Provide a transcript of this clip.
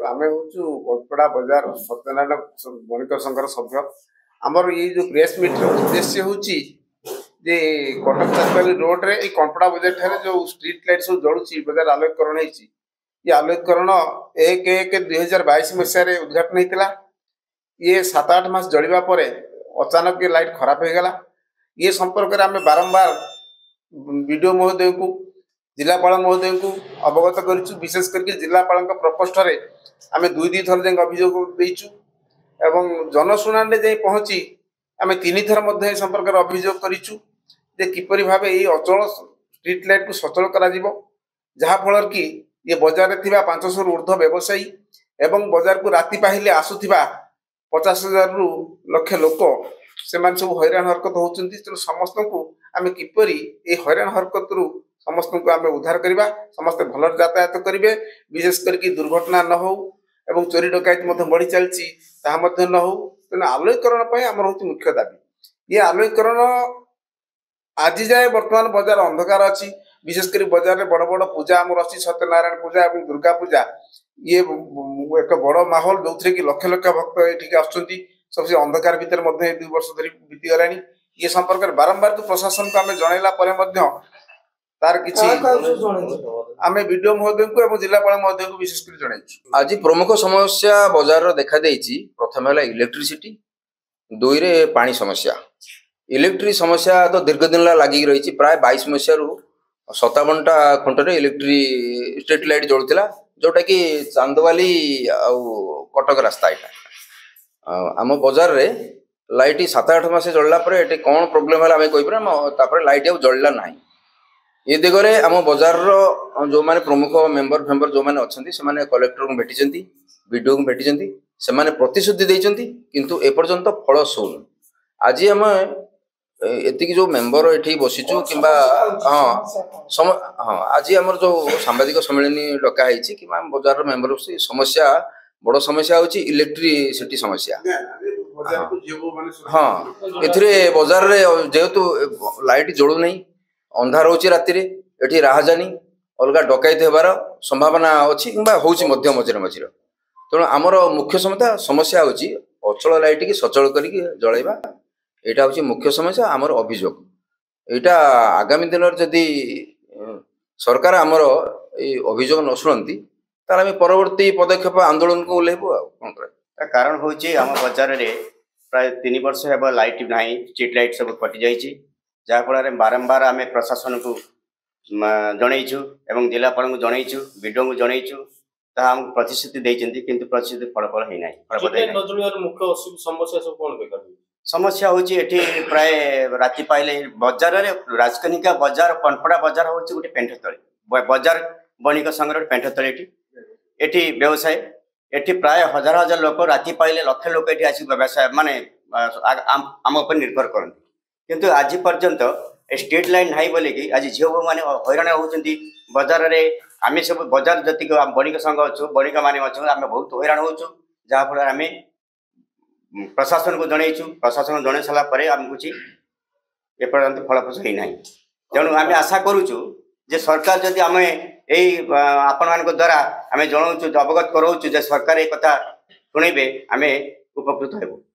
आमे हूँ कोटपड़ा बजार सत्यनारायण बणिक संघर सभ्य आमर ये जो प्रेस मीट उद्देश्य हूँ जे कटक चांदबाली रोड रे कोटपड़ा बजार ठारे जो स्ट्रीट लाइट सब जलुची बजार आलोककरण होती ये आलोककरण 1/1/2022 मसीह उद्घाटन होता ये 7-8 मास जलिबा परे अचानक ये लाइट खराब हो गला ये संपर्क में आम बारंबार वीडियो महोदय को जिलापाल महोदय को अवगत करूँ विशेष करके जिलापाल प्रकोष्ठ में आम 2-2 थर जाए अभियोग देचु एवं जनशुणाणी जाई पहुँची आम 3 थर संपर्क में अभियोग करूँ जे किपरि भाव ये अचल स्ट्रीट लाइट को सचल करा जहाँफल कि ये बजार में 500 रु ऊर्ध्व व्यवसायी एवं बजार को राति पाहिले आसुथिबा 50,000 रु लक्ष लोक से सब हैरान हरकत होती तेणु समस्त को आम किपरि ये हैरान हरकत रु समस्त को आम उद्धार करवा समस्त भल यातायात करेंगे विशेष करके दुर्घटना न हो एवं चोरी डकैती बढ़ी चलती न हो तेना आलोककरण आम हूँ मुख्य दाबी ये आलोककरण आज जाए बर्तमान बजार अंधकार अच्छी विशेषकर बजार में बड़ बड़ पूजा आमर अच्छी सत्यनारायण पूजा और दुर्गा पूजा ये एक बड़ माहौल जो थे कि लक्ष लक्ष भक्त ये आसुँच सबसे अंधकार भितर 2 वर्ष धरी बीतीगला ये संपर्क में बारंबार तो प्रशासन को आम जनइला तार किसी आम वीडियो महोदय को एवं जिलापाल महोदय को विशेषकर जन आज प्रमुख समस्या बाजार देखा देछि प्रथम है इलेक्ट्रिसिटी 2 रे पानी समस्या इलेक्ट्रिक समस्या तो दीर्घ दिन लगी रही प्राय 22 मसीह 57टा खुंटे इलेक्ट्रिक स्ट्रीट लाइट जलूला जोटा कि चांदवाली कटक रास्ता यहाँ आम बजार रे लाइट 7-8 मास जलला कौन प्रोब्लेम है कहीपर लाइट आ जलला ना ये दिगरे आम बजार जो माने प्रमुख मेंबर फेम्बर जो मैंने अच्छा से कलेक्टर को भेटी विडीओ को भेटी से प्रतिश्रुति देती किंतु एपर्यंत फल शून आज आम एतिक जो मेंबर ये बसीचु कि हाँ आज आम जो सांबादिक सम्मेलन डकाई कि बजार मेंबर समस्या बड़ समस्या होची इलेक्ट्रिसिटी समस्या हाँ एथिरे बजार रे जेहेतु लाइट जलू नहीं अंधार होची राति रे एठी राहजानी अलगा डकैत हेबार संभावना अच्छी कि होची मध्य मझिरे मझिरे तेणु आमर मुख्य समस्या होची अचल लाइट की सचल करिक जलैबा एटा होची मुख्य समस्या आमर अभियोग एटा आगामी दिन जदि सरकार आमर ए अभियोग न शुणती तार आम परवर्ती पदक्षेप आंदोलन को ओल्लैबु कौन कर कारण होची आम बजार रे प्राय 3 वर्ष हेबा लाइट नाही स्ट्रीट लाइट सब कटि जाइछि जहाँफल बारंबार आम प्रशासन को जनईचु एवं जिलापाल को जनईचु विडो को जनईचु आमको प्रतिश्रुति देते किंतु प्रतिश्रुति फलफल समस्या हूँ प्राय राति पाइले बजार राजकनिका बजार पनपड़ा बजार हूँ गोटे पेंठतली बजार बणिक संघर पेंठतली एटी व्यवसाय एटी प्राय हजार हजार लोक राति पाइले लक्ष लोक ये आसिक व्यवसाय माने आम उपर निर्भर करते किंतु आज पर्यंत स्ट्रीट लाइट ना बोलिकी आज झील बो मैंने हैरान होती बजार में आम सब बजार जी बणिक संघ अच्छु बणिक मैंने अच्छे आम बहुत हैरान हो जहाँफल आम प्रशासन को जनईचु प्रशासन जन सारापर आम कुछ एपर्यंत फलप्रद होना तेणु आम आशा करुचु जे सरकार जदि आम यही आपण मान द्वारा आम जनाऊँ अवगत कराऊँ जे सरकार एक कथा शुणे आम उपकृत हेबु।